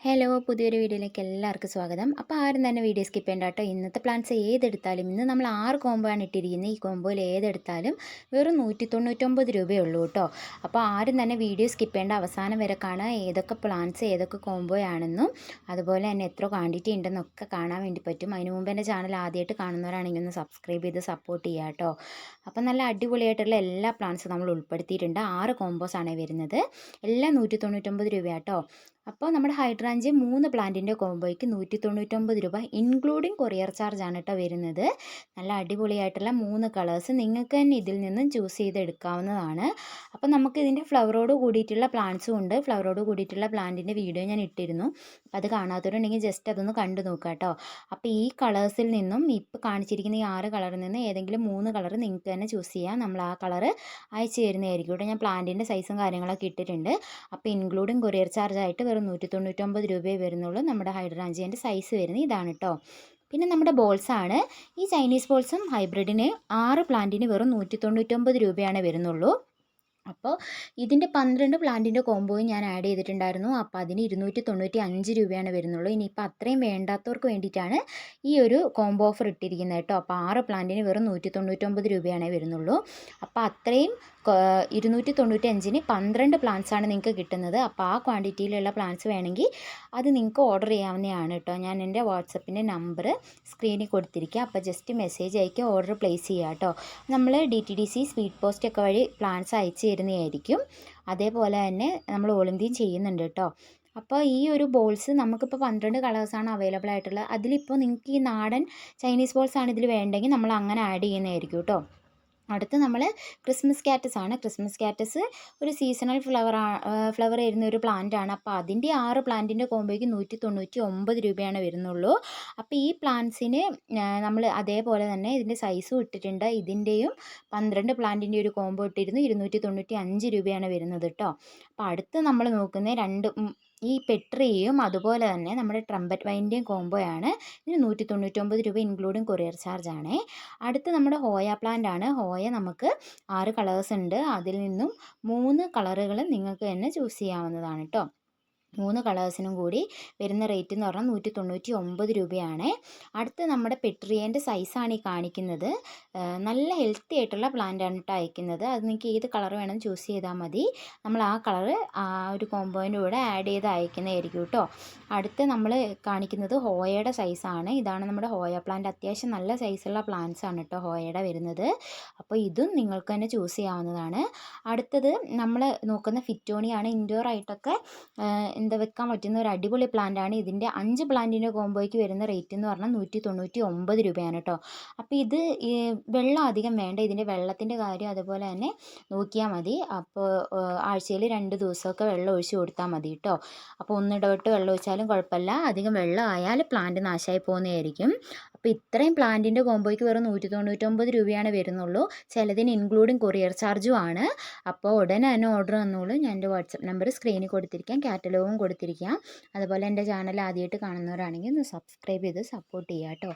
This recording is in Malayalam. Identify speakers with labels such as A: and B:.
A: ഹലോ പുതിയൊരു വീഡിയോയിലേക്ക് എല്ലാവർക്കും സ്വാഗതം. അപ്പോൾ ആരും തന്നെ വീഡിയോ സ്കിപ്പ് ചെയ്യേണ്ട കേട്ടോ. ഇന്നത്തെ പ്ലാൻസ് ഏതെടുത്താലും ഇന്ന് നമ്മൾ 6 കോംബോ ആണ് ഇട്ടിരിക്കുന്നത്. ഈ കോംബോയിൽ ഏതെടുത്താലും വെറും 199 രൂപയേ ഉള്ളൂ കേട്ടോ. അപ്പോൾ ആരും തന്നെ വീഡിയോ സ്കിപ്പ് ചെയ്യേണ്ട, അവസാനം വരെ കാണുക. ഏതൊക്കെ പ്ലാൻസ് ഏതൊക്കെ കോംബോ ആണെന്നും അതുപോലെ തന്നെ എത്ര ക്വാണ്ടിറ്റി ഉണ്ടെന്നൊക്കെ കാണാൻ വേണ്ടി പറ്റും. അതിന് മുമ്പ് എൻ്റെ ചാനൽ ആദ്യമായിട്ട് കാണുന്നവരാണെങ്കിൽ ഒന്ന് സബ്സ്ക്രൈബ് ചെയ്ത് സപ്പോർട്ട് ചെയ്യുക കേട്ടോ. അപ്പോൾ നല്ല അടിപൊളിയായിട്ടുള്ള എല്ലാ പ്ലാൻസും നമ്മൾ ഉൾപ്പെടുത്തിയിട്ടുണ്ട്. 6 കോംബോസാണ് വരുന്നത്. എല്ലാം 199 രൂപ കേട്ടോ. അപ്പോൾ നമ്മുടെ ഹൈഡ്രാഞ്ച് 3 പ്ലാന്റിൻ്റെ കോംബോയ്ക്ക് 199 രൂപ ഇൻക്ലൂഡിങ് കൊറിയർ ചാർജ് ആണ് കേട്ടോ വരുന്നത്. നല്ല അടിപൊളിയായിട്ടുള്ള 3 കളേഴ്സ് നിങ്ങൾക്ക് തന്നെ ഇതിൽ നിന്നും ചൂസ് ചെയ്ത് എടുക്കാവുന്നതാണ്. അപ്പോൾ നമുക്ക് ഇതിൻ്റെ ഫ്ലവറോട് കൂടിയിട്ടുള്ള പ്ലാന്റ്സും ഉണ്ട്. ഫ്ലവറോട് കൂടിയിട്ടുള്ള പ്ലാന്റിൻ്റെ വീഡിയോ ഞാൻ ഇട്ടിരുന്നു. അപ്പോൾ അത് കാണാത്തവരുണ്ടെങ്കിൽ ജസ്റ്റ് അതൊന്ന് കണ്ടു നോക്കുക കേട്ടോ. അപ്പോൾ ഈ കളേഴ്സിൽ നിന്നും ഇപ്പോൾ കാണിച്ചിരിക്കുന്ന ഈ 6 കളറിൽ നിന്ന് ഏതെങ്കിലും 3 കളർ നിങ്ങൾക്ക് തന്നെ ചൂസ് ചെയ്യാം. നമ്മൾ ആ കളറ് അയച്ചു തരുന്നതായിരിക്കും കേട്ടോ. ഞാൻ പ്ലാന്റിൻ്റെ സൈസും കാര്യങ്ങളൊക്കെ ഇട്ടിട്ടുണ്ട്. അപ്പോൾ ഇൻക്ലൂഡിങ് കൊറിയർ ചാർജ് ആയിട്ട് വെറും 199 രൂപയെ വരുന്നുള്ളൂ. നമ്മുടെ ഹൈഡ്രാഞ്ചിൻ്റെ സൈസ് വരുന്നത് ഇതാണ് കേട്ടോ. പിന്നെ നമ്മുടെ ബോൾസാണ്. ഈ ചൈനീസ് ബോൾസും ഹൈബ്രിഡിന് 6 പ്ലാന്റിന് വെറും 199 രൂപയാണ് വരുന്നുള്ളൂ. അപ്പോൾ ഇതിൻ്റെ 12 പ്ലാന്റിൻ്റെ കോംബോയും ഞാൻ ആഡ് ചെയ്തിട്ടുണ്ടായിരുന്നു. അപ്പോൾ അതിന് 295 രൂപയാണ് വരുന്നുള്ളൂ. ഇനിയിപ്പോൾ അത്രയും വേണ്ടാത്തവർക്ക് വേണ്ടിയിട്ടാണ് ഈ ഒരു കോംബോ ഓഫർ ഇട്ടിരിക്കുന്നത് കേട്ടോ. അപ്പോൾ 6 പ്ലാന്റിന് വെറും 199 രൂപയാണ് വരുന്നുള്ളൂ. അപ്പോൾ അത്രയും 295-ന് 12 പ്ലാന്റ്സാണ് നിങ്ങൾക്ക് കിട്ടുന്നത്. അപ്പോൾ ആ ക്വാണ്ടിറ്റിയിലുള്ള പ്ലാന്റ്സ് വേണമെങ്കിൽ അത് നിങ്ങൾക്ക് ഓർഡർ ചെയ്യാവുന്നതാണ് കേട്ടോ. ഞാൻ എൻ്റെ വാട്സപ്പിൻ്റെ നമ്പർ സ്ക്രീനിൽ കൊടുത്തിരിക്കുക. അപ്പോൾ ജസ്റ്റ് മെസ്സേജ് അയക്കുക, ഓർഡർ പ്ലേസ് ചെയ്യുക കേട്ടോ. നമ്മൾ DTDC സ്പീഡ് പോസ്റ്റ് ഒക്കെ വഴി പ്ലാന്റ്സ് അയച്ചു തരുന്നതായിരിക്കും. അതേപോലെ തന്നെ നമ്മൾ ഓൾ ഇന്ത്യയും ചെയ്യുന്നുണ്ട് കേട്ടോ. അപ്പോൾ ഈ ഒരു ബോൾസ് നമുക്കിപ്പോൾ 12 കളേഴ്സാണ് അവൈലബിൾ ആയിട്ടുള്ളത്. അതിലിപ്പോൾ നിങ്ങൾക്ക് ഈ നാടൻ ചൈനീസ് ബോൾസാണ് ഇതിൽ വേണ്ടെങ്കിൽ നമ്മൾ അങ്ങനെ ആഡ് ചെയ്യുന്നതായിരിക്കും കേട്ടോ. അടുത്ത് നമ്മൾ ക്രിസ്മസ് കാറ്റസ് ആണ്. ക്രിസ്മസ് കാറ്റസ് ഒരു സീസണൽ ഫ്ലവർ വരുന്ന ഒരു പ്ലാന്റ് ആണ്. അപ്പോൾ അതിൻ്റെ 6 പ്ലാന്റിൻ്റെ കോംബോയ്ക്ക് 199 രൂപയാണ് വരുന്നുള്ളൂ. അപ്പോൾ ഈ പ്ലാന്റ്സിന് നമ്മൾ അതേപോലെ തന്നെ ഇതിൻ്റെ സൈസും ഇട്ടിട്ടുണ്ട്. ഇതിൻ്റെയും 12 പ്ലാന്റിൻ്റെ ഒരു കോംബോ ഇട്ടിരുന്നു 295 രൂപയാണ് വരുന്നത് കേട്ടോ. അപ്പോൾ അടുത്ത് നമ്മൾ നോക്കുന്ന ഈ പെട്രിയും അതുപോലെ തന്നെ നമ്മുടെ ട്രംപറ്റ് വൈൻ്റെയും കോംബോയാണ്. ഇതിന് 199 രൂപ ഇൻക്ലൂഡിങ് കൊറിയർ ചാർജ് ആണ്. അടുത്ത് നമ്മുടെ ഹോയ പ്ലാന്റ് ആണ്. ഹോയ നമുക്ക് 6 കളേഴ്സ് ഉണ്ട്. അതിൽ നിന്നും 3 കളറുകൾ നിങ്ങൾക്ക് തന്നെ ചൂസ് ചെയ്യാവുന്നതാണ് കേട്ടോ. 3 കളേഴ്സിനും കൂടി വരുന്ന റേറ്റ് എന്ന് പറഞ്ഞാൽ 199 രൂപയാണ്. അടുത്ത് നമ്മുടെ പെട്രിയേൻ്റെ സൈസാണ് ഈ കാണിക്കുന്നത്. നല്ല ഹെൽത്തി ആയിട്ടുള്ള പ്ലാന്റാണ് കേട്ടോ അയക്കുന്നത്. അത് നിങ്ങൾക്ക് ഏത് കളർ വേണം ചൂസ് ചെയ്താൽ മതി. നമ്മൾ ആ കളറ് ആ ഒരു കോംബോയിൻ്റെ കൂടെ ആഡ് ചെയ്ത് അയക്കുന്നതായിരിക്കും കേട്ടോ. അടുത്ത് നമ്മൾ കാണിക്കുന്നത് ഹോയയുടെ സൈസാണ്. ഇതാണ് നമ്മുടെ ഹോയ പ്ലാന്റ്. അത്യാവശ്യം നല്ല സൈസുള്ള പ്ലാന്റ്സ് ആണ് കേട്ടോ ഹോയയുടെ വരുന്നത്. അപ്പോൾ ഇതും നിങ്ങൾക്ക് തന്നെ ചൂസ് ചെയ്യാവുന്നതാണ്. അടുത്തത് നമ്മൾ നോക്കുന്ന ഫിറ്റോണിയാണ്. ഇൻഡോർ ആയിട്ടൊക്കെ വെക്കാൻ പറ്റുന്ന ഒരു അടിപൊളി പ്ലാന്റ് ആണ്. ഇതിൻ്റെ 5 പ്ലാന്റിൻ്റെ കോംബോയ്ക്ക് വരുന്ന റേറ്റ് എന്ന് പറഞ്ഞാൽ 199 രൂപയാണ് കേട്ടോ. അപ്പോൾ ഇത് വെള്ളം അധികം വേണ്ട. ഇതിൻ്റെ വെള്ളത്തിൻ്റെ കാര്യം അതുപോലെ തന്നെ നോക്കിയാൽ മതി. അപ്പോൾ ആഴ്ചയിൽ 2 ദിവസമൊക്കെ വെള്ളം ഒഴിച്ച് കൊടുത്താൽ മതി കേട്ടോ. അപ്പോൾ ഒന്നിടവിട്ട് വെള്ളം ഒഴിച്ചാലും കുഴപ്പമില്ല. അധികം വെള്ളം ആയാൽ പ്ലാന്റ് നാശമായി പോകുന്നതായിരിക്കും. അപ്പോൾ ഇത്രയും പ്ലാന്റിൻ്റെ കോംബോയ്ക്ക് വെറും 199 രൂപയാണ് വരുന്നുള്ളൂ. ചിലതിന് ഇൻക്ലൂഡിങ് കൊറിയർ ചാർജും ആണ്. അപ്പോൾ ഉടനെ തന്നെ ഓർഡർ തന്നോളൂ. ഞാൻ എൻ്റെ വാട്സപ്പ് നമ്പർ സ്ക്രീനിൽ കൊടുത്തിരിക്കാം, കാറ്റലോഗും കൊടുത്തിരിക്കാം. അതുപോലെ എൻ്റെ ചാനൽ ആദ്യമായിട്ട് കാണുന്നവരാണെങ്കിൽ ഒന്ന് സബ്സ്ക്രൈബ് ചെയ്ത് സപ്പോർട്ട് ചെയ്യാം കേട്ടോ.